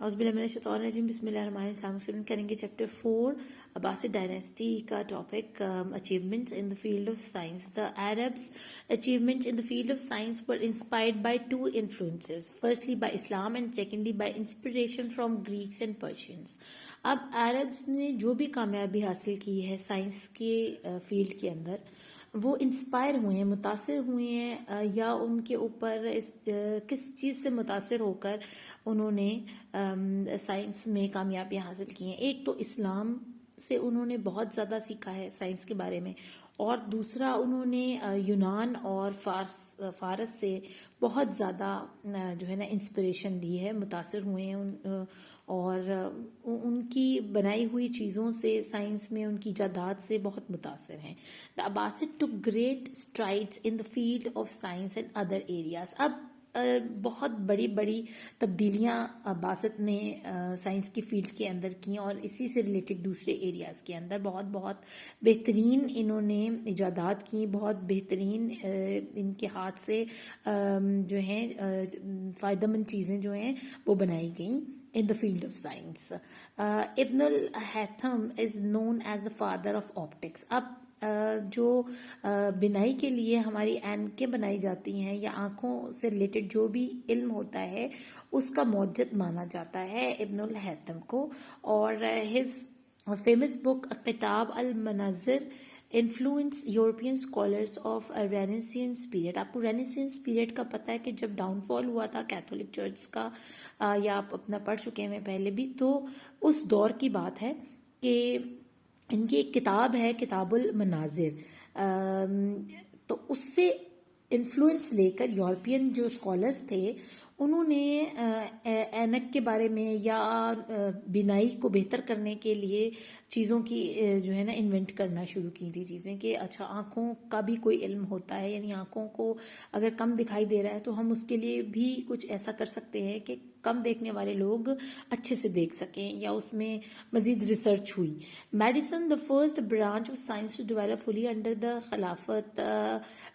بسم اللہ الرحمن الرحیم کریں گے چیپٹر 4 عباسد ڈائنیسٹی کا topic achievements in the field of science. The Arabs' achievements in the field of science were inspired by two influences, firstly by Islam and secondly by inspiration from Greeks and Persians. اب عربs نے جو بھی کامیابی حاصل کی ہے science کے field کے اندر وہ انسپائر ہوئے ہیں، متاثر ہوئے ہیں، یا ان کے اوپر کس چیز سے متاثر ہو کر انہوں نے سائنس میں کامیابیاں حاصل کی ہیں. ایک تو اسلام سے انہوں نے بہت زیادہ سیکھا ہے سائنس کے بارے میں، اور دوسرا انہوں نے یونان اور فارس سے بہت زیادہ جو ہے نا انسپریشن لی ہے، متاثر ہوئے ہیں اور ان کی بنائی ہوئی چیزوں سے سائنس میں ان کی ایجادات سے بہت متاثر ہیں. The Abbasid took great strides in the field of science and other areas. اب بہت بڑی بڑی تبدیلیاں عباسد نے سائنس کی فیلڈ کے اندر کی اور اسی سے ریلیٹڈ دوسرے ایریاز کے اندر بہت بہترین انہوں نے ایجادات کی، بہت بہترین ان کے ہاتھ سے جو ہیں فائدہ مند چیزیں جو ہیں وہ بنائی گئیں in the field of science. Ibn al-Haytham is known as the father of optics. اب جو بینائی کے لیے ہماری اینکیں بنائی جاتی ہیں یا آنکھوں سے ریلیٹڈ جو بھی علم ہوتا ہے اس کا موجد مانا جاتا ہے ابن الہیثم کو. اور his famous book کتاب المناظر influence European scholars of a Renaissance period. آپ کو رینیسنس پیریڈ کا پتہ ہے کہ جب ڈاؤن فال ہوا تھا کیتھولک چرچ کا، یا آپ اپنا پڑھ چکے ہیں پہلے بھی، تو اس دور کی بات ہے کہ ان کی ایک کتاب ہے کتاب المناظر، تو اس سے انفلوئنس لے کر یورپین جو اسکالرس تھے انہوں نے اینک کے بارے میں یا بینائی کو بہتر کرنے کے لیے چیزوں کی جو ہے نا انوینٹ کرنا شروع کی تھی چیزیں، کہ اچھا آنکھوں کا بھی کوئی علم ہوتا ہے، یعنی آنکھوں کو اگر کم دکھائی دے رہا ہے تو ہم اس کے لیے بھی کچھ ایسا کر سکتے ہیں کہ کم دیکھنے والے لوگ اچھے سے دیکھ سکیں، یا اس میں مزید ریسرچ ہوئی. Medicine the first branch of science to develop fully under the خلافت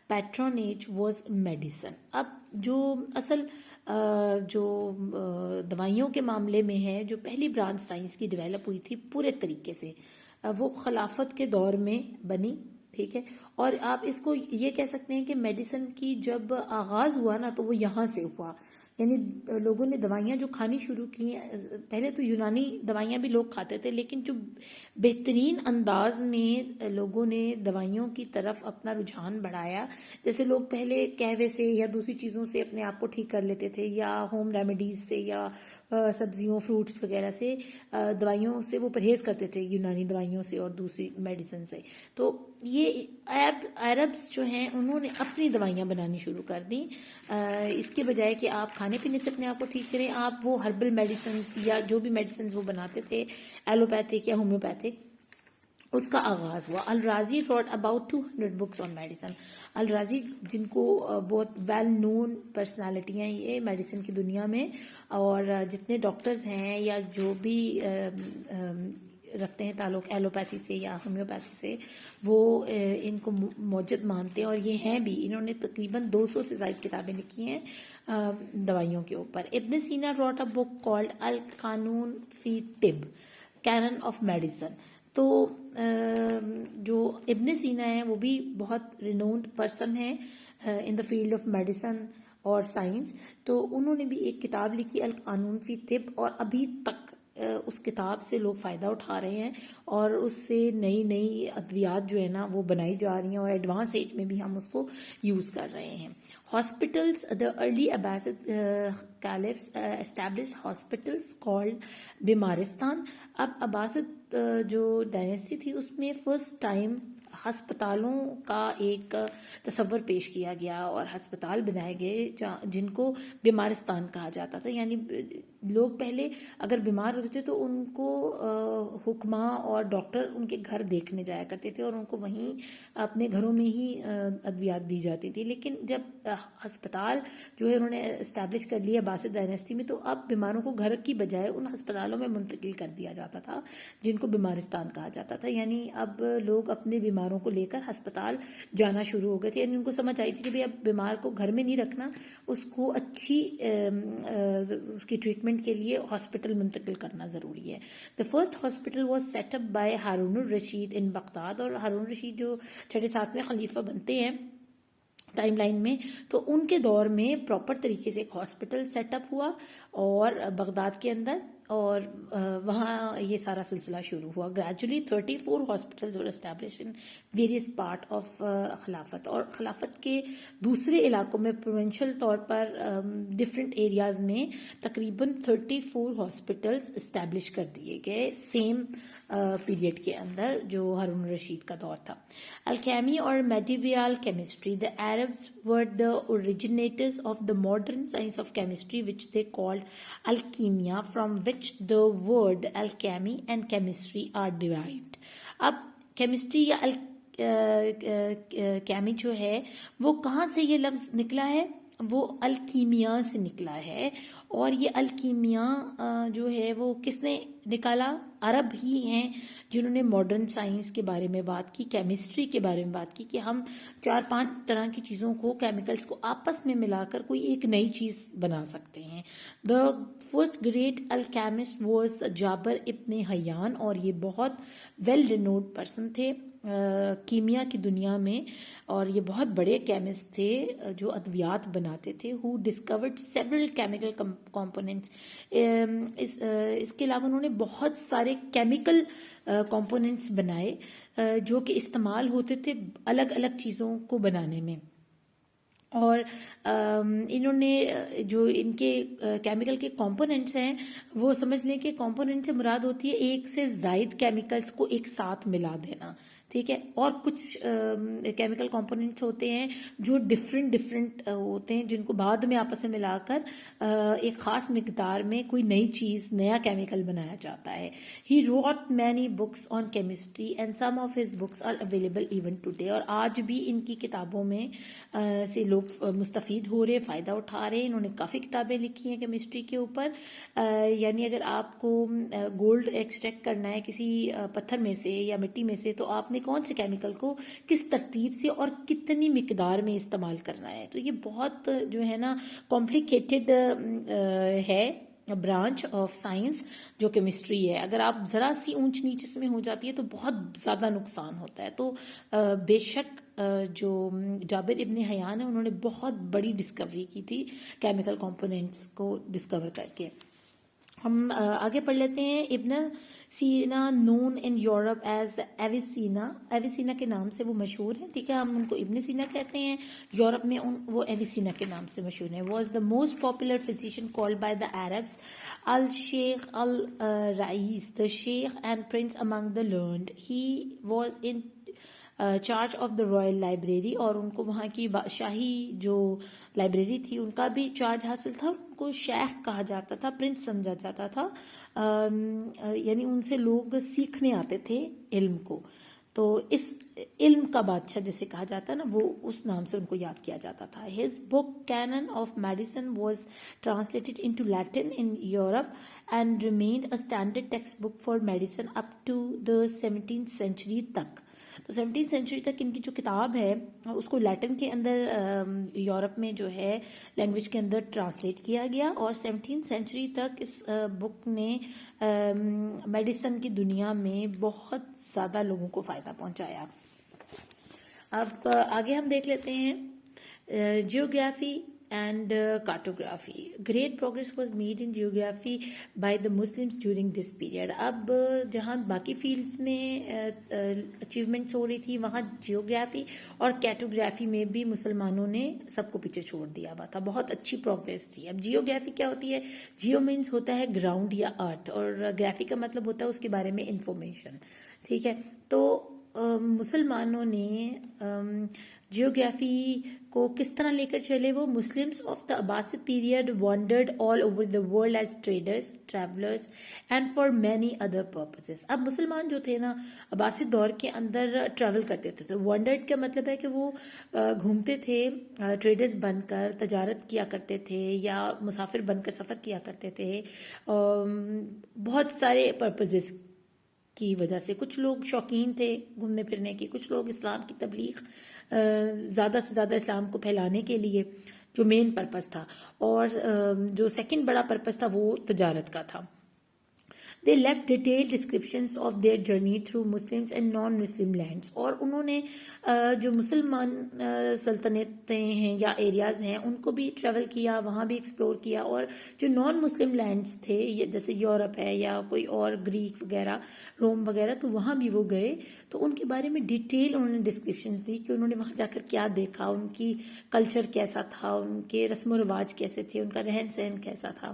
patronage was medicine. اب جو اصل جو دوائیوں کے معاملے میں ہے، جو پہلی برانچ سائنس کی ڈیولپ ہوئی تھی پورے طریقے سے، وہ خلافت کے دور میں بنی. ٹھیک ہے، اور آپ اس کو یہ کہہ سکتے ہیں کہ میڈیسن کی جب آغاز ہوا نا تو وہ یہاں سے ہوا، یعنی لوگوں نے دوائیاں جو کھانی شروع کی ہیں، پہلے تو یونانی دوائیاں بھی لوگ کھاتے تھے، لیکن جو بہترین انداز میں لوگوں نے دوائیوں کی طرف اپنا رجحان بڑھایا، جیسے لوگ پہلے قہوے سے یا دوسری چیزوں سے اپنے آپ کو ٹھیک کر لیتے تھے، یا ہوم ریمیڈیز سے یا سبزیوں فروٹس وغیرہ سے، دوائیوں سے وہ پرہیز کرتے تھے، یونانی دوائیوں سے اور دوسری میڈیسن سے. تو یہ عربس جو ہیں انہوں نے اپنی دوائیاں بنانی شروع کر دیں، اس کے بجائے کہ آپ کھانے پینے سے اپنے آپ کو ٹھیک کریں، آپ وہ ہربل میڈیسنز یا جو بھی میڈیسنز وہ بناتے تھے ایلوپیتھک یا ہومیوپیتھک، اس کا آغاز ہوا. الرازی wrote about 200 books on medicine. الرازی جن کو بہت ویل نون پرسنالٹی ہیں یہ میڈیسن کی دنیا میں، اور جتنے ڈاکٹرز ہیں یا جو بھی رکھتے ہیں تعلق ایلوپیتھی سے یا ہومیوپیتھی سے، وہ ان کو موجد مانتے ہیں، اور یہ ہیں بھی. انہوں نے تقریباً 200 سے زائد کتابیں لکھی ہیں دوائیوں کے اوپر. ابن سینا wrote a book called القانون فی طب کینن آف میڈیسن. تو جو ابن سینا ہیں وہ بھی بہت رینونڈ پرسن ہیں ان دا فیلڈ آف میڈیسن اور سائنس، تو انہوں نے بھی ایک کتاب لکھی القانون فی طب، اور ابھی تک اس کتاب سے لوگ فائدہ اٹھا رہے ہیں، اور اس سے نئی ادویات جو ہے نا وہ بنائی جا رہی ہیں، اور ایڈوانس ایج میں بھی ہم اس کو یوز کر رہے ہیں. Hospitals, the early Abbasid caliphs established hospitals called بیمارستان. اب عباسد جو ڈائنیسٹی تھی اس میں فرسٹ ٹائم ہسپتالوں کا ایک تصور پیش کیا گیا، اور ہسپتال بنائے گئے جن کو بیمارستان کہا جاتا تھا. یعنی لوگ پہلے اگر بیمار ہوتے تھے تو ان کو حکماں اور ڈاکٹر ان کے گھر دیکھنے جایا کرتے تھے، اور ان کو وہیں اپنے گھروں میں ہی ادویات دی جاتی تھی. لیکن جب ہسپتال جو ہے انہوں نے اسٹیبلش کر لیا عباسد ڈائنیسٹی میں، تو اب بیماروں کو گھر کی بجائے ان ہسپتالوں میں منتقل کر دیا جاتا تھا جن کو بیمارستان کہا جاتا تھا. یعنی اب لوگ اپنے بیماروں کو لے کر ہسپتال جانا شروع ہو گئے تھے. یعنی ان کو سمجھ آئی تھی کہ اب بیمار کو گھر میں نہیں رکھنا، اس کو اچھی اس کی ٹریٹمنٹ ٹریٹمنٹ کے لیے ہاسپٹل منتقل کرنا ضروری ہے. The first hospital was set up by Harun al-Rashid in Baghdad, اور ہارون الرشید جو 6 خلیفہ بنتے ہیں ٹائم لائن میں, تو ان کے دور میں پراپر طریقے سے ایک ہاسپٹل سیٹ اپ ہوا اور بغداد کے اندر, اور وہاں یہ سارا سلسلہ شروع ہوا. Gradually 34 hospitals were established in various part of خلافت, اور خلافت کے دوسرے علاقوں میں پروونشل طور پر ڈفرینٹ ایریاز میں تقریباً 34 ہاسپٹلز اسٹیبلش کر دیے گئے سیم پیریڈ کے اندر جو ہارون الرشید کا دور تھا. الکیمی اور medieval chemistry, the Arabs were the originators of the modern science of chemistry which they called alchemia, from which the word alchemy and chemistry are derived. اب کیمسٹری یا کیمی جو ہے وہ کہاں سے یہ لفظ نکلا ہے, وہ الکیمیا سے نکلا ہے. اور یہ الکیمیا جو ہے وہ کس نے نکالا؟ عرب ہی ہیں جنہوں نے ماڈرن سائنس کے بارے میں بات کی, کیمسٹری کے بارے میں بات کی کہ ہم 4-5 طرح کی چیزوں کو, کیمیکلز کو آپس میں ملا کر کوئی ایک نئی چیز بنا سکتے ہیں. The first great alchemist was جابر ابن حیان, اور یہ بہت ویل رینوڈ پرسن تھے کیمیا کی دنیا میں, اور یہ بہت بڑے کیمسٹ تھے جو ادویات بناتے تھے. ہو ڈسکورڈ سیورل کیمیکل کمپوننٹس, اس کے علاوہ انہوں نے بہت سارے کیمیکل کمپوننٹس بنائے جو کہ استعمال ہوتے تھے الگ الگ چیزوں کو بنانے میں. اور انہوں نے جو ان کے کیمیکل کے کمپوننٹس ہیں وہ سمجھ لیں کہ کمپوننٹ سے مراد ہوتی ہے ایک سے زائد کیمیکلز کو ایک ساتھ ملا دینا, ٹھیک ہے. اور کچھ کیمیکل کمپوننٹس ہوتے ہیں جو ڈفرینٹ ہوتے ہیں جن کو بعد میں آپس میں ملا کر ایک خاص مقدار میں کوئی نئی چیز, نیا کیمیکل بنایا جاتا ہے. He wrote many books on chemistry and some of his books are available even today, اور آج بھی ان کی کتابوں میں سے لوگ مستفید ہو رہے, فائدہ اٹھا رہے ہیں. انہوں نے کافی کتابیں لکھی ہیں کیمسٹری کے اوپر. یعنی اگر آپ کو گولڈ ایکسٹریکٹ کرنا ہے کسی پتھر میں سے یا مٹی میں سے, تو آپ نے کون سے کیمیکل کو کس ترتیب سے اور کتنی مقدار میں استعمال کرنا ہے. تو یہ بہت جو ہے نا کمپلیکیٹڈ ہے برانچ آف سائنس جو کیمسٹری ہے. اگر آپ ذرا سی اونچ نیچ اس میں ہو جاتی ہے تو بہت زیادہ نقصان ہوتا ہے. تو بے شک جو جابر ابن حیان ہے انہوں نے بہت بڑی ڈسکوری کی تھی کیمیکل کمپوننٹس کو ڈسکور کر کے. ہم آگے پڑھ لیتے ہیں. Ibn Sina known in Europe as Avicenna, Avicenna کے نام سے وہ مشہور ہے, ٹھیک ہے. ہم ان کو ابن سینا کہتے ہیں, یورپ میں وہ ایویسینا کے نام سے مشہور ہیں. Was the most popular physician called by the Arabs الشیخ الرئیس, the sheikh and prince among the learned. He was in charge of the royal library, اور ان کو وہاں کی شاہی جو لائبریری تھی ان کا بھی چارج حاصل تھا. ان کو شیخ کہا جاتا تھا, پرنس سمجھا جاتا تھا, یعنی ان سے لوگ سیکھنے آتے تھے علم کو. تو اس علم کا بادشاہ جسے کہا جاتا ہے نا, وہ اس نام سے ان کو یاد کیا جاتا تھا. His book canon of medicine was translated into Latin in Europe and remained a standard textbook for medicine up to the 17th century تک. تو 17th century تک ان کی جو کتاب ہے اس کو لیٹن کے اندر یورپ میں جو ہے لینگویج کے اندر ٹرانسلیٹ کیا گیا, اور 17th century تک اس بک نے میڈیسن کی دنیا میں بہت زیادہ لوگوں کو فائدہ پہنچایا. اب آگے ہم دیکھ لیتے ہیں geography and cartography. Great progress was made in geography by the Muslims during this period. اب جہاں باقی فیلڈز میں اچیومنٹس ہو رہی تھی وہاں جیوگرافی اور کارٹوگرافی میں بھی مسلمانوں نے سب کو پیچھے چھوڑ دیا ہوا تھا, بہت اچھی پروگریس تھی. اب جیوگرافی کیا ہوتی ہے؟ جیو مینس ہوتا ہے گراؤنڈ یا ارتھ, اور گرافی کا مطلب ہوتا ہے اس کے بارے میں انفارمیشن, ٹھیک ہے. تو مسلمانوں نے جیوگرافی کو کس طرح لے کر چلے؟ وہ Muslims of the Abbasid period wandered all over the world as traders, travellers and for many other purposes. اب مسلمان جو تھے نا عباسد دور کے اندر ٹریول کرتے تھے. تو وانڈرڈ کا مطلب ہے کہ وہ گھومتے تھے, ٹریڈرز بن کر تجارت کیا کرتے تھے یا مسافر بن کر سفر کیا کرتے تھے بہت سارے پرپسز کی وجہ سے. کچھ لوگ شوقین تھے گھومنے پھرنے کی, کچھ لوگ اسلام کی تبلیغ زیادہ سے زیادہ اسلام کو پھیلانے کے لیے, جو مین پرپس تھا، اور جو سیکنڈ بڑا پرپس تھا وہ تجارت کا تھا. They left detailed descriptions of their journey through Muslims and non-Muslim lands. اور انہوں نے جو مسلمان سلطنتیں ہیں یا ایریاز ہیں ان کو بھی ٹریول کیا، وہاں بھی ایکسپلور کیا، اور جو نان مسلم لینڈز تھے جیسے یورپ ہے یا کوئی اور گریک وغیرہ، روم وغیرہ، تو وہاں بھی وہ گئے. تو ان کے بارے میں ڈیٹیل انہوں نے ڈسکرپشنز دی کہ انہوں نے وہاں جا کر کیا دیکھا، ان کی کلچر کیسا تھا، ان کے رسم و رواج کیسے تھے، ان کا رہن سہن کیسا تھا.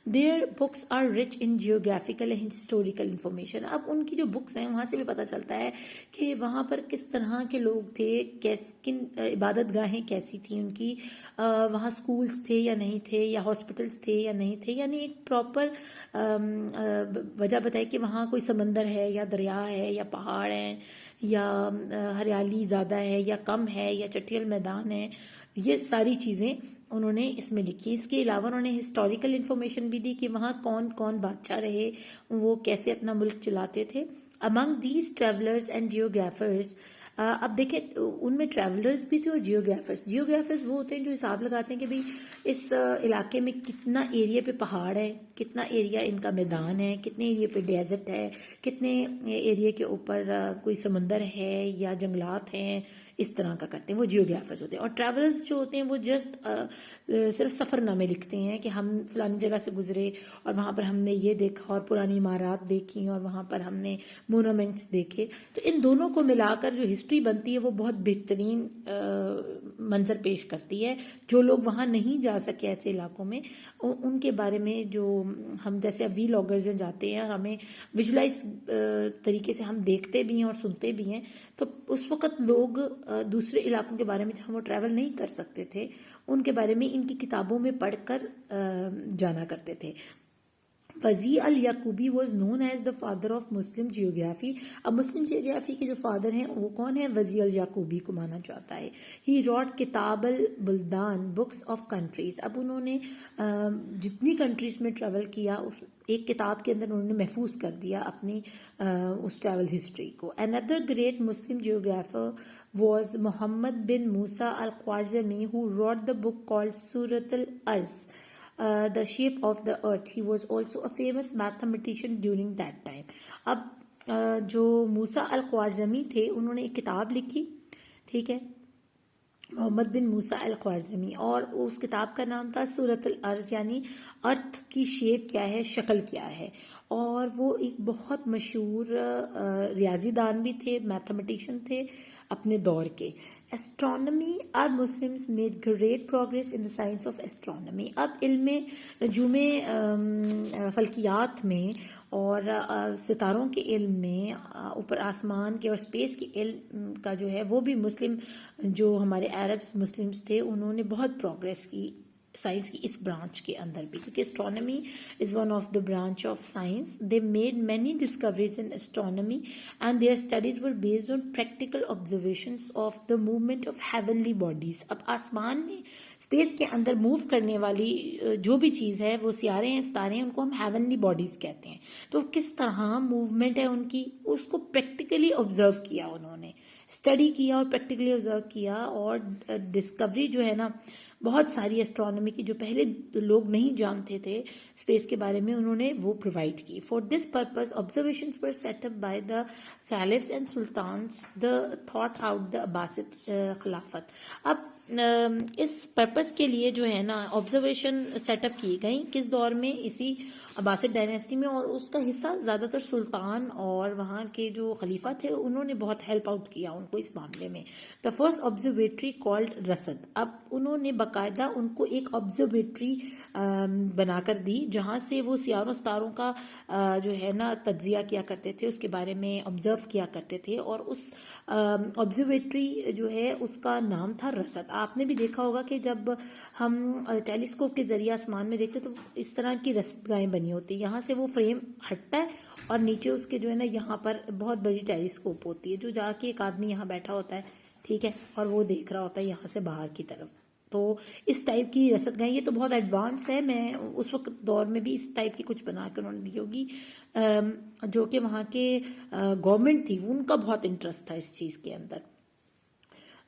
Their books are rich in geographical and historical information. اب ان کی جو بکس ہیں وہاں سے بھی پتہ چلتا ہے کہ وہاں پر کس طرح کے لوگ تھے، کن عبادت گاہیں کیسی تھیں ان کی، وہاں سکولز تھے یا نہیں تھے، یا ہاسپٹلس تھے یا نہیں تھے. یعنی ایک پراپر وجہ بتائی کہ وہاں کوئی سمندر ہے یا دریا ہے یا پہاڑ ہیں یا ہریالی زیادہ ہے یا کم ہے یا چٹیل میدان ہے. یہ ساری چیزیں انہوں نے اس میں لکھی. اس کے علاوہ انہوں نے ہسٹوریکل انفارمیشن بھی دی کہ وہاں کون کون بادشاہ رہے، وہ کیسے اپنا ملک چلاتے تھے. Among these travellers and geographers, اب دیکھیں ان میں ٹریولرز بھی تھے اور جیوگرافرز وہ ہوتے ہیں جو حساب لگاتے ہیں کہ بھئی اس علاقے میں کتنا ایریا پہ پہاڑ ہے، کتنا ایریا ان کا میدان ہے، کتنے ایریا پہ ڈیزرٹ ہے، کتنے ایریا کے اوپر کوئی سمندر ہے یا جنگلات ہیں، اس طرح کا کرتے ہیں. وہ جیوگرافرز ہوتے ہیں. اور ٹریولرز جو ہوتے ہیں وہ جسٹ صرف سفر نامے لکھتے ہیں کہ ہم فلانی جگہ سے گزرے اور وہاں پر ہم نے یہ دیکھا اور پرانی عمارات دیکھی اور وہاں پر ہم نے مونومنٹس دیکھے. تو ان دونوں کو ملا کر جو ہسٹری بنتی ہے وہ بہت بہترین منظر پیش کرتی ہے. جو لوگ وہاں نہیں جا سکے ایسے علاقوں میں، ان کے بارے میں جو ہم جیسے اب وی لاگرز جاتے ہیں، ہمیں ویژولائز طریقے سے ہم دیکھتے بھی ہیں اور سنتے بھی ہیں. تو اس وقت لوگ دوسرے علاقوں کے بارے میں جہاں وہ ٹریول نہیں کر سکتے تھے ان کے بارے میں ان کی کتابوں میں پڑھ کر جانا کرتے تھے. وزی Al-Yaqubi was known as the father of Muslim geography. اب مسلم جیوگرافی کے جو فادر ہیں وہ کون ہیں؟ وزی الیعقوبی کو مانا جاتا ہے. ہی راٹ کتاب البلدان، بکس آف کنٹریز. اب انہوں نے جتنی کنٹریز میں ٹریول کیا اس ایک کتاب کے اندر انہوں نے محفوظ کر دیا اپنی اس ٹریول ہسٹری کو. Another great Muslim geographer was Muhammad bin Musa al-Khwarizmi who wrote the book called سورۃ الارض, the shape of the earth. He was also a famous mathematician during that time. اب جو موسیٰ الخوارزمی تھے انہوں نے ایک کتاب لکھی، ٹھیک ہے، محمد بن موسیٰ الخوارزمی، اور اس کتاب کا نام تھا سورۃ الارض، یعنی ارتھ کی شیپ کیا ہے، شکل کیا ہے. اور وہ ایک بہت مشہور ریاضی دان بھی تھے، میتھمیٹیشین تھے اپنے دور کے. اسٹرانومی، اب Muslims made great progress in the science of astronomy. اب علم نجوم فلکیات میں اور ستاروں کے علم میں، اوپر آسمان کے اور اسپیس کے علم کا جو ہے وہ بھی مسلم جو ہمارے عرب مسلمز تھے انہوں نے بہت پروگریس کی سائنس کی اس برانچ کے اندر بھی، کیونکہ astronomy is one of the branch of science. They made many discoveries in astronomy and their studies were based on practical observations of the movement of heavenly bodies. اب آسمان میں space کے اندر move کرنے والی جو بھی چیز ہے، وہ سیارے ہیں، ستارے ہیں، ان کو ہم ہیونلی باڈیز کہتے ہیں. تو کس طرح موومنٹ ہے ان کی، اس کو پریکٹیکلی آبزرو کیا، انہوں نے اسٹڈی کیا اور پریکٹیکلی آبزرو کیا. اور ڈسکوری جو ہے نا بہت ساری اسٹرانومی کی جو پہلے لوگ نہیں جانتے تھے اسپیس کے بارے میں، انہوں نے وہ پرووائڈ کی. For this purpose observations were set up by the caliphs and sultans دا تھاٹ آؤٹ دا عباسد خلافت. اب اس پرپز کے لیے جو ہے نا آبزرویشن سیٹ اپ کی گئی کس دور میں؟ اسی عباسد ڈائنیسٹی میں. اور اس کا حصہ زیادہ تر سلطان اور وہاں کے جو خلیفہ تھے انہوں نے بہت ہیلپ آؤٹ کیا ان کو اس معاملے میں. دا فرسٹ آبزرویٹری کالڈ رصد. اب انہوں نے باقاعدہ ان کو ایک آبزرویٹری بنا کر دی جہاں سے وہ سیاروں ستاروں کا جو ہے نا تجزیہ کیا کرتے تھے، اس کے بارے میں آبزرو کیا کرتے تھے. اور اس آبزرویٹری جو ہے اس کا نام تھا رصد. آپ نے بھی دیکھا ہوگا کہ جب ہم ٹیلیسکوپ کے ذریعے آسمان میں دیکھتے تو اس طرح کی رصد گاہیں بنی ہوتی ہیں. یہاں سے وہ فریم ہٹتا ہے اور نیچے اس کے جو ہے نا یہاں پر بہت بڑی ٹیلیسکوپ ہوتی ہے جو جا کے ایک آدمی یہاں بیٹھا ہوتا ہے، ٹھیک ہے، اور وہ دیکھ رہا ہوتا ہے یہاں سے باہر کی طرف. تو اس ٹائپ کی رصد گاہیں، یہ تو بہت ایڈوانس ہے. میں اس وقت دور میں بھی اس ٹائپ کی کچھ بنا کے انہوں نے دی ہوگی، جو کہ وہاں کے گورنمنٹ تھی ان کا بہت انٹرسٹ تھا اس چیز کے اندر.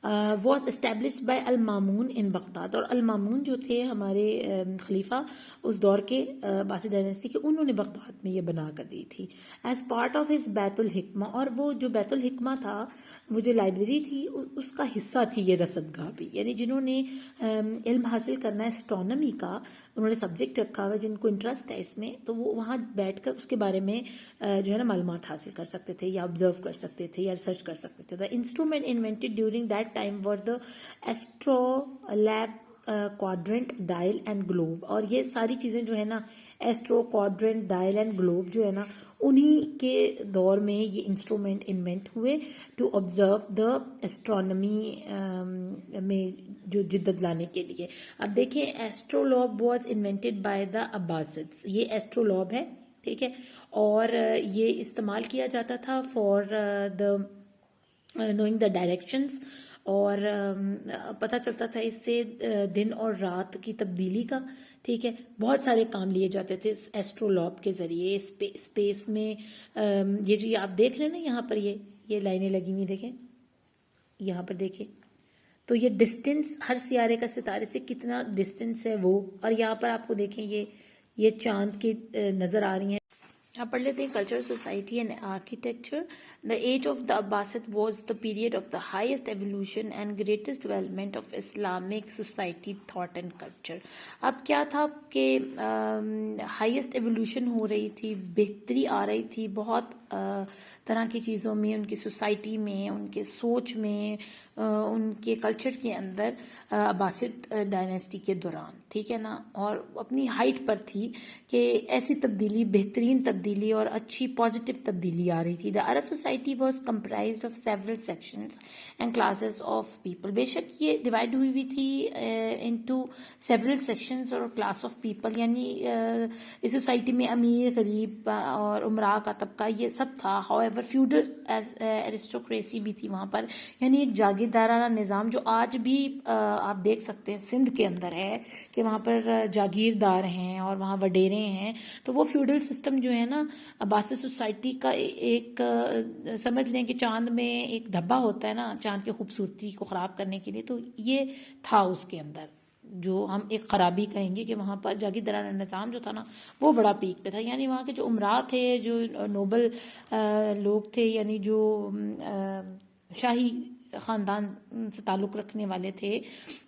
Was established by Al-Mamun in Baghdad. اور المامون جو تھے ہمارے خلیفہ اس دور کے عباسی ڈائنیسٹی کے, انہوں نے بغداد میں یہ بنا کر دی تھی ایز پارٹ آف ہز بیت الحکمہ. اور وہ جو بیت الحکمہ تھا, وہ جو لائبریری تھی, اس کا حصہ تھی یہ رصد گاہ بھی. یعنی جنہوں نے علم حاصل کرنا ہے اسٹرانومی کا, انہوں نے سبجیکٹ رکھا ہوا, جن کو انٹرسٹ ہے اس میں, تو وہ وہاں بیٹھ کر اس کے بارے میں جو ہے نا معلومات حاصل کر سکتے تھے, یا آبزرو کر سکتے تھے, یا ریسرچ کر سکتے تھے. The instrument invented during that time were the astrolabe, quadrant, dial and globe. اور یہ ساری چیزیں جو ہے نا, astro, quadrant, dial and globe جو ہے نا, انہی کے دور میں یہ انسٹرومنٹ انوینٹ ہوئے ٹو آبزرو دا اسٹرانومی میں جو جدت لانے کے لیے. اب دیکھیں, astrolabe was invented by the Abbasids. یہ ایسٹرولوب ہے, ٹھیک ہے, اور یہ استعمال کیا جاتا تھا for the knowing the directions, اور پتہ چلتا تھا اس سے دن اور رات کی تبدیلی کا. ٹھیک ہے, بہت سارے کام لیے جاتے تھے اس ایسٹرولوب کے ذریعے. اسپیس میں یہ جو آپ دیکھ رہے ہیں نا یہاں پر, یہ لائنیں لگی ہوئی دیکھیں, یہاں پر دیکھیں, تو یہ ڈسٹینس ہر سیارے کا ستارے سے کتنا ڈسٹینس ہے وہ. اور یہاں پر آپ کو دیکھیں یہ چاند کی نظر آ رہی ہیں. آپ پڑھ لیتے ہیں culture, society and architecture. The age of the Abbasids was the period of the highest evolution and greatest development of Islamic society, thought and culture. اب کیا تھا کہ ہائیسٹ ایولیوشن ہو رہی تھی, بہتری آ رہی تھی بہت طرح کی چیزوں میں, ان کی سوسائٹی میں, ان کے سوچ میں, ان کے کلچر کے اندر عباسد ڈائنیسٹی کے دوران. ٹھیک ہے نا, اور اپنی ہائٹ پر تھی کہ ایسی تبدیلی, بہترین تبدیلی اور اچھی پازیٹیو تبدیلی آ رہی تھی. The Arab society was comprised of several sections and classes of people. بے شک یہ ڈیوائڈ ہوئی ہوئی تھی انٹو سیورل سیکشنز اور کلاس آف پیپل. یعنی اس سوسائٹی میں امیر, غریب اور عمرا کا طبقہ یہ سب تھا. however فیوڈل ایرسٹوکریسی بھی تھی وہاں پر, یعنی ایک جاگیردارانہ نظام جو آج بھی آپ دیکھ سکتے ہیں سندھ کے اندر ہے, کہ وہاں پر جاگیردار ہیں اور وہاں وڈیرے ہیں. تو وہ فیوڈل سسٹم جو ہے نا, عباسی سوسائٹی کا ایک سمجھ لیں کہ چاند میں ایک دھبا ہوتا ہے نا چاند کی خوبصورتی کو خراب کرنے کے لیے, تو یہ تھا اس کے اندر, جو ہم ایک خرابی کہیں گے کہ وہاں پر جاگیردارانہ نظام جو تھا نا وہ بڑا پیک پہ تھا. یعنی وہاں کے جو عمرا تھے, جو نوبل لوگ تھے, یعنی جو شاہی خاندان سے تعلق رکھنے والے تھے,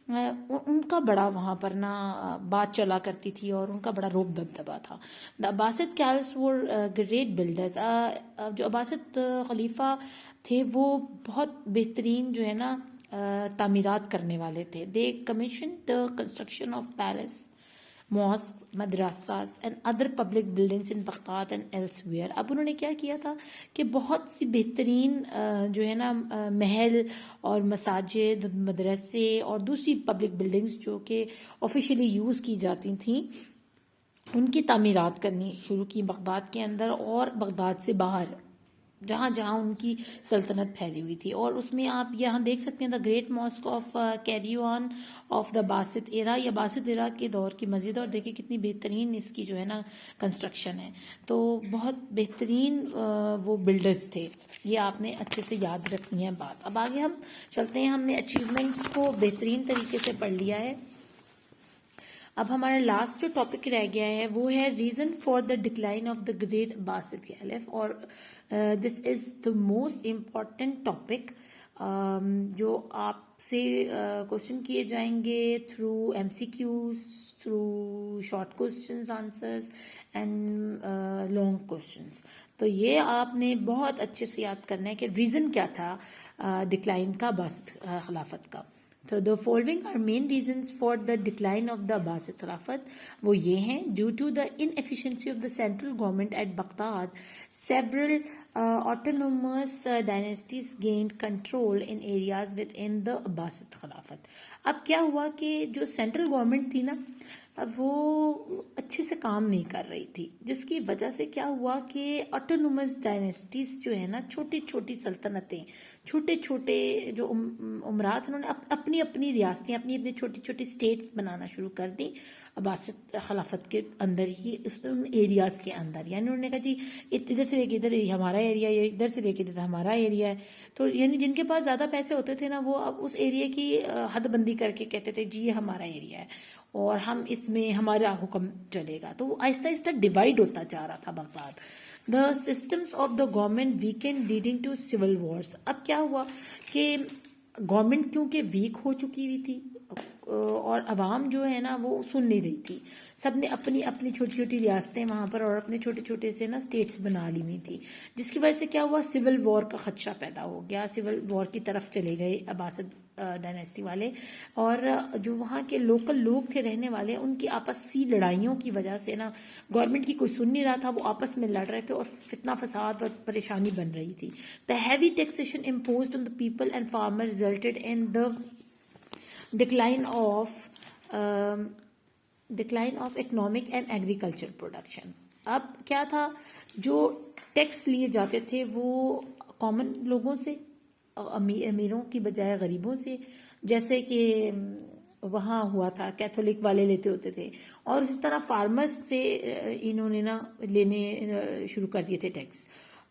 ان کا بڑا وہاں پر نا بات چلا کرتی تھی اور ان کا بڑا روب دبدبا تھا. دا عباسد کیلس ور گریٹ بلڈرز. جو عباسد خلیفہ تھے وہ بہت بہترین جو ہے نا تعمیرات کرنے والے تھے. They commission the construction of palace, mosques, madrasas and other public buildings in Baghdad and elsewhere. اب انہوں نے کیا کیا تھا کہ بہت سی بہترین جو ہے نا محل اور مساجد, مدرسے اور دوسری پبلک بلڈنگز جو کہ آفیشیلی یوز کی جاتی تھیں, ان کی تعمیرات کرنی شروع کی بغداد کے اندر اور بغداد سے باہر, جہاں جہاں ان کی سلطنت پھیلی ہوئی تھی. اور اس میں آپ یہاں دیکھ سکتے ہیں the great mosque of Kairouan of the Abbasid era, یا باسط ایرا کے دور کی مسجد, اور دیکھیں کتنی بہترین اس کی جو ہے نا کنسٹرکشن ہے. تو بہت بہترین وہ بلڈرز تھے, یہ آپ نے اچھے سے یاد رکھنی ہے بات. اب آگے ہم چلتے ہیں, ہم نے اچیومنٹس کو بہترین طریقے سے پڑھ لیا ہے. اب ہمارا لاسٹ جو ٹاپک رہ گیا ہے وہ ہے reason for the decline of the great Abbasid caliph. اور this is the most important topic جو آپ سے کوشچن کیے جائیں گے through M C Qs, through short questions answers and long questions. تو یہ آپ نے بہت اچھے سے یاد کرنا ہے کہ ریزن کیا تھا ڈکلائن کا عباسد خلافت کا. تو the following are main reasons for the decline of the Abbasid Khilafat. وہ یہ ہیں: due to the inefficiency of the central government at Baghdad, several autonomous dynasties gained control in areas within the Abbasid Khilafat. اب کیا ہوا کہ جو central government تھی نا, وہ اچھے سے کام نہیں کر رہی تھی، جس کی وجہ سے کیا ہوا کہ آٹونومس ڈائنیسٹیز جو ہے نا، چھوٹی چھوٹی سلطنتیں، چھوٹے چھوٹے جو امرات، انہوں نے اپنی اپنی ریاستیں، اپنی اپنی چھوٹی چھوٹی اسٹیٹس بنانا شروع کر دی عباسد خلافت کے اندر ہی، ان ایریاز کے اندر. یعنی انہوں نے کہا جی ادھر سے لے کے ادھر ہمارا ایریا ہے، ادھر سے لے کے ادھر ہمارا ایریا ہے. تو یعنی جن کے پاس زیادہ پیسے ہوتے تھے نا، وہ اب اس ایریا کی حد بندی کر کے کہتے تھے جی یہ ہمارا ایریا ہے اور ہم اس میں ہمارا حکم چلے گا. تو وہ آہستہ آہستہ ڈیوائڈ ہوتا جا رہا تھا Baghdad. The systems of the government weakened leading to civil wars. اب کیا ہوا کہ گورنمنٹ کیونکہ ویک ہو چکی ہوئی تھی اور عوام جو ہے نا وہ سن نہیں رہی تھی، سب نے اپنی اپنی چھوٹی چھوٹی ریاستیں وہاں پر اور اپنے چھوٹے چھوٹے سے نا اسٹیٹس بنا لی ہوئی تھی، جس کی وجہ سے کیا ہوا، سول وار کا خدشہ پیدا ہو گیا. سول وار کی طرف چلے گئے عباسد ڈائنیسٹی والے، اور جو وہاں کے لوکل لوگ تھے رہنے والے، ان کی آپسی لڑائیوں کی وجہ سے نا گورنمنٹ کی کوئی سن نہیں رہا تھا، وہ آپس میں لڑ رہے تھے اور فتنہ فساد اور پریشانی بن رہی تھی. The heavy taxation imposed on the people and farmer resulted in the decline of economic and agricultural production. اب کیا تھا، جو ٹیکس لیے جاتے تھے وہ کامن لوگوں سے، امیروں کی بجائے غریبوں سے، جیسے کہ وہاں ہوا تھا کیتھولک والے لیتے ہوتے تھے، اور اسی طرح فارمرز سے انہوں نے نا لینے شروع کر دیے تھے ٹیکس.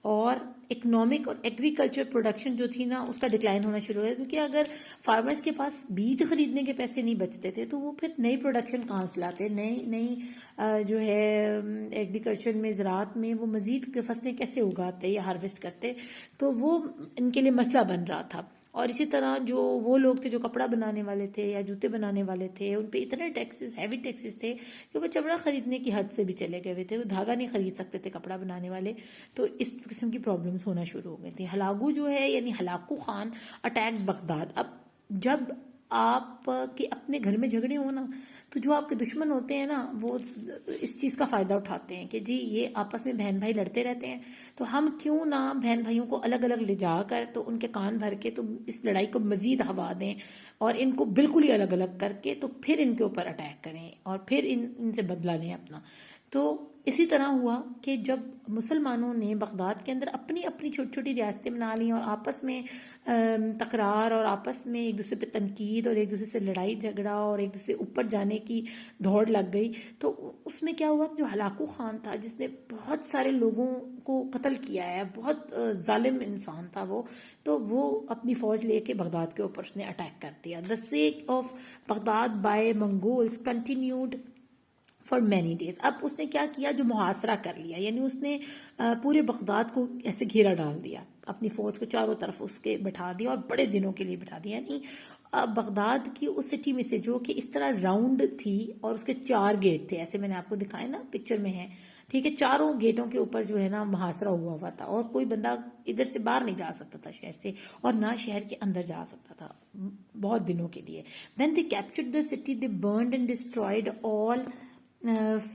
اور اکنامک اور ایگریکلچر پروڈکشن جو تھی نا، اس کا ڈکلائن ہونا شروع ہوا، کیونکہ اگر فارمرز کے پاس بیج خریدنے کے پیسے نہیں بچتے تھے تو وہ پھر نئی پروڈکشن کہاں سے لاتے، نئی جو ہے ایگریکلچر میں، زراعت میں وہ مزید فصلیں کیسے اگاتے یا ہارویسٹ کرتے. تو وہ ان کے لیے مسئلہ بن رہا تھا. اور اسی طرح جو وہ لوگ تھے جو کپڑا بنانے والے تھے یا جوتے بنانے والے تھے، ان پہ اتنے ٹیکسز، ہیوی ٹیکسز تھے کہ وہ چمڑا خریدنے کی حد سے بھی چلے گئے تھے، وہ دھاگا نہیں خرید سکتے تھے کپڑا بنانے والے. تو اس قسم کی پرابلمز ہونا شروع ہو گئی تھی. ہلاکو جو ہے، یعنی ہلاکو خان اٹیک بغداد. اب جب آپ کے اپنے گھر میں جھگڑے ہو نا، تو جو آپ کے دشمن ہوتے ہیں نا، وہ اس چیز کا فائدہ اٹھاتے ہیں کہ جی یہ آپس میں بہن بھائی لڑتے رہتے ہیں، تو ہم کیوں نہ بہن بھائیوں کو الگ الگ لے جا کر تو ان کے کان بھر کے تو اس لڑائی کو مزید ہوا دیں اور ان کو بالکل ہی الگ الگ کر کے تو پھر ان کے اوپر اٹیک کریں اور پھر ان سے بدلہ لیں اپنا. تو اسی طرح ہوا کہ جب مسلمانوں نے بغداد کے اندر اپنی اپنی چھوٹی چھوٹی ریاستیں بنا لیں اور آپس میں تکرار اور آپس میں ایک دوسرے پہ تنقید اور ایک دوسرے سے لڑائی جھگڑا اور ایک دوسرے اوپر جانے کی دوڑ لگ گئی، تو اس میں کیا ہوا، جو ہلاکو خان تھا جس نے بہت سارے لوگوں کو قتل کیا ہے، بہت ظالم انسان تھا وہ، تو وہ اپنی فوج لے کے بغداد کے اوپر اس نے اٹیک کر دیا. The siege of Baghdad by Mongols continued for many days. اب اس نے کیا کیا، جو محاصرہ کر لیا، یعنی اس نے پورے بغداد کو ایسے گھیرا ڈال دیا، اپنی فوج کو چاروں طرف اس کے بٹھا دیا اور بڑے دنوں کے لیے بٹھا دیا. یعنی بغداد کی اس سٹی میں سے جو کہ اس طرح راؤنڈ تھی اور اس کے 4 گیٹ تھے، ایسے میں نے آپ کو دکھائے نا پکچر میں ہے، ٹھیک ہے، چاروں گیٹوں کے اوپر جو ہے نا محاصرہ ہوا ہوا تھا اور کوئی بندہ ادھر سے باہر نہیں جا سکتا تھا شہر سے، اور نہ شہر کے اندر جا سکتا تھا بہت دنوں کے لیے. When they captured the city, they burned and destroyed all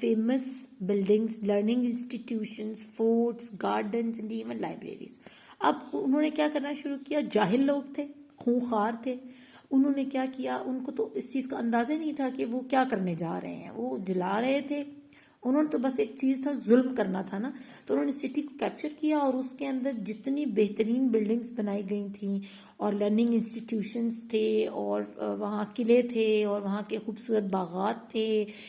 famous buildings, learning institutions, forts, gardens and even libraries. اب انہوں نے کیا کرنا شروع کیا، جاہل لوگ تھے، خونخوار تھے، انہوں نے کیا کیا، ان کو تو اس چیز کا اندازہ نہیں تھا کہ وہ کیا کرنے جا رہے ہیں، وہ جلا رہے تھے. انہوں نے تو بس ایک چیز تھا، ظلم کرنا تھا نا. تو انہوں نے سٹی کو کیپچر کیا اور اس کے اندر جتنی بہترین بلڈنگز بنائی گئی تھیں اور لرننگ انسٹیٹیوشنز تھے اور وہاں قلعے تھے اور وہاں کے خوبصورت باغات تھے،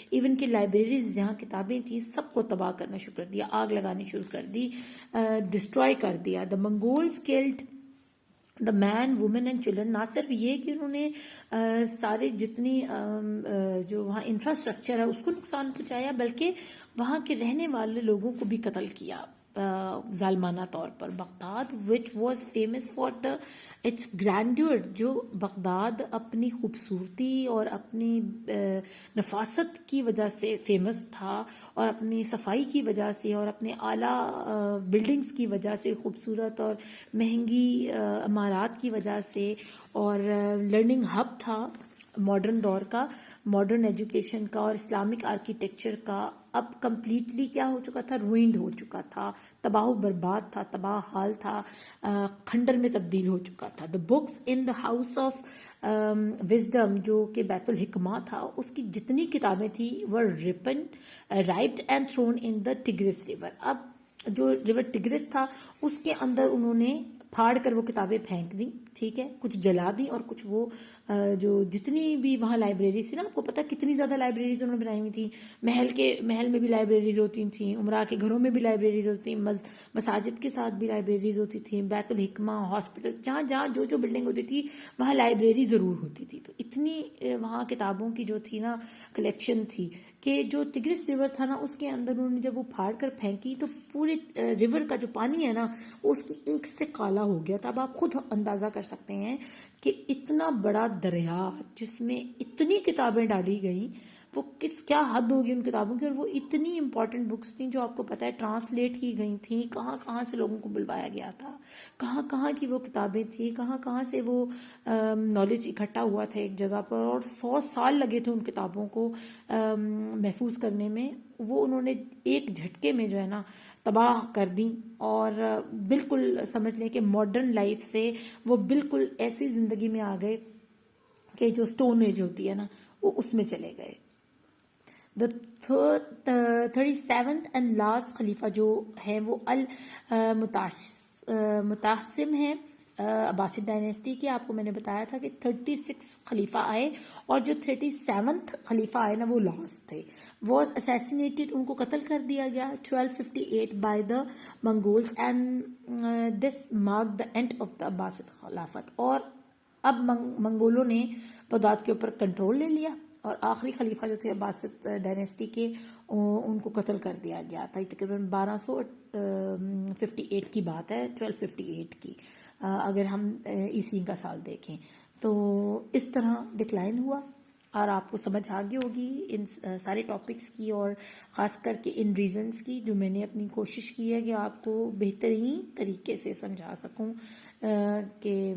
ایون کہ لائبریریز جہاں کتابیں تھیں، سب کو تباہ کرنا شروع کر دیا، آگ لگانی شروع کر دی، ڈسٹروائے کر دیا. The Mongols killed the men women and children. نہ صرف یہ کہ انہوں نے سارے جتنی جو وہاں انفراسٹرکچر ہے اس کو نقصان پہنچایا، بلکہ وہاں کے رہنے والے لوگوں کو بھی قتل کیا ظالمانہ طور پر. Baghdad which was famous for the its grandeur. جو بغداد اپنی خوبصورتی اور اپنی نفاست کی وجہ سے فیمس تھا اور اپنی صفائی کی وجہ سے اور اپنے اعلیٰ بلڈنگز کی وجہ سے، خوبصورت اور مہنگی عمارات کی وجہ سے، اور لرننگ ہب تھا ماڈرن دور کا، ماڈرن ایجوکیشن کا اور اسلامک آرکیٹیکچر کا اب کمپلیٹلی کیا ہو چکا تھا، روئنڈ ہو چکا تھا، تباہ و برباد تھا، تباہ حال تھا، کھنڈر میں تبدیل ہو چکا تھا. The books in the house of wisdom جو کہ بیت الحکمہ تھا، اس کی جتنی کتابیں تھیں وہ ripped and thrown in the Tigris river. اب جو ریور ٹگرس تھا اس کے اندر انہوں نے پھاڑ کر وہ کتابیں پھینک دیں، ٹھیک ہے، کچھ جلا دیں، اور کچھ وہ جو جتنی بھی وہاں لائبریریز تھی نا، آپ کو پتا کتنی زیادہ لائبریریز انہوں نے بنائی ہوئی تھیں. محل میں بھی لائبریریز ہوتی تھیں، عمرہ کے گھروں میں بھی لائبریریز ہوتی تھیں، مساجد کے ساتھ بھی لائبریریز ہوتی تھیں، بیت الحکمہ، ہاسپٹل، جہاں جہاں جو بلڈنگ ہوتی تھی وہاں لائبریری ضرور ہوتی تھی. تو اتنی وہاں کتابوں کی جو تھی نا کلیکشن تھی کہ جو ٹگرس ریور تھا نا اس کے اندر انہوں نے جب وہ پھاڑ کر پھینکی تو پورے ریور کا جو پانی ہے نا اس کی انک سے کالا ہو گیا تھا. اب آپ خود اندازہ کر سکتے ہیں کہ اتنا بڑا دریا جس میں اتنی کتابیں ڈالی گئیں، وہ کیا حد ہوگی ان کتابوں کی. اور وہ اتنی امپورٹنٹ بکس تھیں جو آپ کو پتا ہے ٹرانسلیٹ کی گئی تھیں، کہاں کہاں سے لوگوں کو بلوایا گیا تھا، کہاں کہاں کی وہ کتابیں تھیں، کہاں کہاں سے وہ نالج اکٹھا ہوا تھا ایک جگہ پر، اور 100 سال لگے تھے ان کتابوں کو محفوظ کرنے میں. وہ انہوں نے ایک جھٹکے میں جو ہے نا تباہ کر دیں، اور بالکل سمجھ لیں کہ ماڈرن لائف سے وہ بالکل ایسی زندگی میں آ گئے کہ جو سٹون ایج ہوتی ہے نا وہ اس میں چلے گئے. دا 37th اینڈ لاسٹ خلیفہ جو ہے وہ متعصم ہے عباسد ڈائنیسٹی کے. آپ کو میں نے بتایا تھا کہ 36 خلیفہ آئے، اور جو 37th خلیفہ آئے نا وہ لاسٹ تھے. واز اسیسینیٹڈ، ان کو قتل کر دیا گیا 1258 by the Mongols, and this mark the end of the Abbasid خلافت. اور اب منگولوں نے بغداد کے اوپر کنٹرول لے لیا، اور آخری خلیفہ جو تھے عباسد ڈائنیسٹی کے ان کو قتل کر دیا گیا تھا. تقریباً 1258 کی بات ہے، 1258 کی اگر ہم عیسوی کا سال دیکھیں. تو اس طرح ڈکلائن ہوا، اور آپ کو سمجھ آگے ہوگی ان سارے ٹاپکس کی، اور خاص کر کے ان ریزنز کی، جو میں نے اپنی کوشش کی ہے کہ آپ کو بہترین طریقے سے سمجھا سکوں. کہ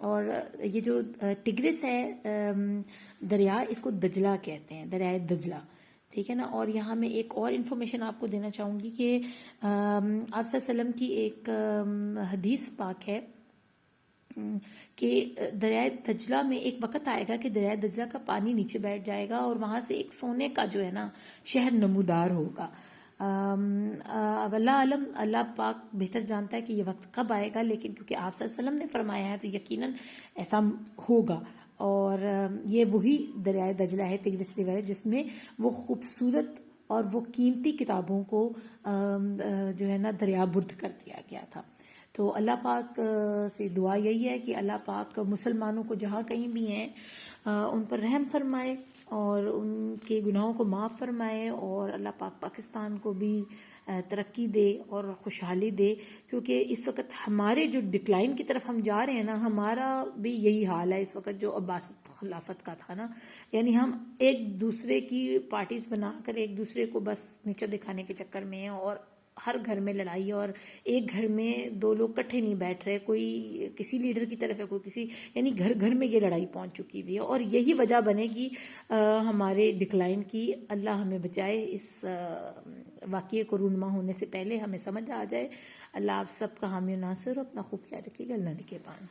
اور یہ جو ٹگرس ہے دریا، اس کو دجلہ کہتے ہیں، دریائے دجلہ، ٹھیک ہے نا. اور یہاں میں ایک اور انفارمیشن آپ کو دینا چاہوں گی کہ آپ صلی اللہ علیہ وسلم کی ایک حدیث پاک ہے کہ دریائے دجلہ میں ایک وقت آئے گا کہ دریائے دجلہ کا پانی نیچے بیٹھ جائے گا، اور وہاں سے ایک سونے کا جو ہے نا شہر نمودار ہوگا. واللہ عالم، اللہ پاک بہتر جانتا ہے کہ یہ وقت کب آئے گا، لیکن کیونکہ آپ صلی اللہ علیہ وسلم نے فرمایا ہے تو یقیناً ایسا ہوگا. اور یہ وہی دریائے دجلہ ہے، ٹگرس ریور ہے، جس میں وہ خوبصورت اور وہ قیمتی کتابوں کو جو ہے نا دریا برد کر دیا گیا تھا. تو اللہ پاک سے دعا یہی ہے کہ اللہ پاک مسلمانوں کو جہاں کہیں بھی ہیں ان پر رحم فرمائے، اور ان کے گناہوں کو معاف فرمائے، اور اللہ پاک پاکستان کو بھی ترقی دے اور خوشحالی دے. کیونکہ اس وقت ہمارے جو ڈکلائن کی طرف ہم جا رہے ہیں نا، ہمارا بھی یہی حال ہے اس وقت جو عباسد خلافت کا تھا نا. یعنی ہم ایک دوسرے کی پارٹیز بنا کر ایک دوسرے کو بس نیچے دکھانے کے چکر میں ہیں، اور ہر گھر میں لڑائی، اور ایک گھر میں دو لوگ کٹھے نہیں بیٹھ رہے، کوئی کسی لیڈر کی طرف ہے، کوئی کسی، یعنی گھر گھر میں یہ لڑائی پہنچ چکی ہوئی ہے. اور یہی وجہ بنے گی ہمارے ڈکلائن کی. اللہ ہمیں بچائے اس واقعے کو رونما ہونے سے پہلے ہمیں سمجھ آ جائے. اللہ آپ سب کا حامی و ناصر، اپنا خوب خیال رکھیے گا. اللہ نگہبان.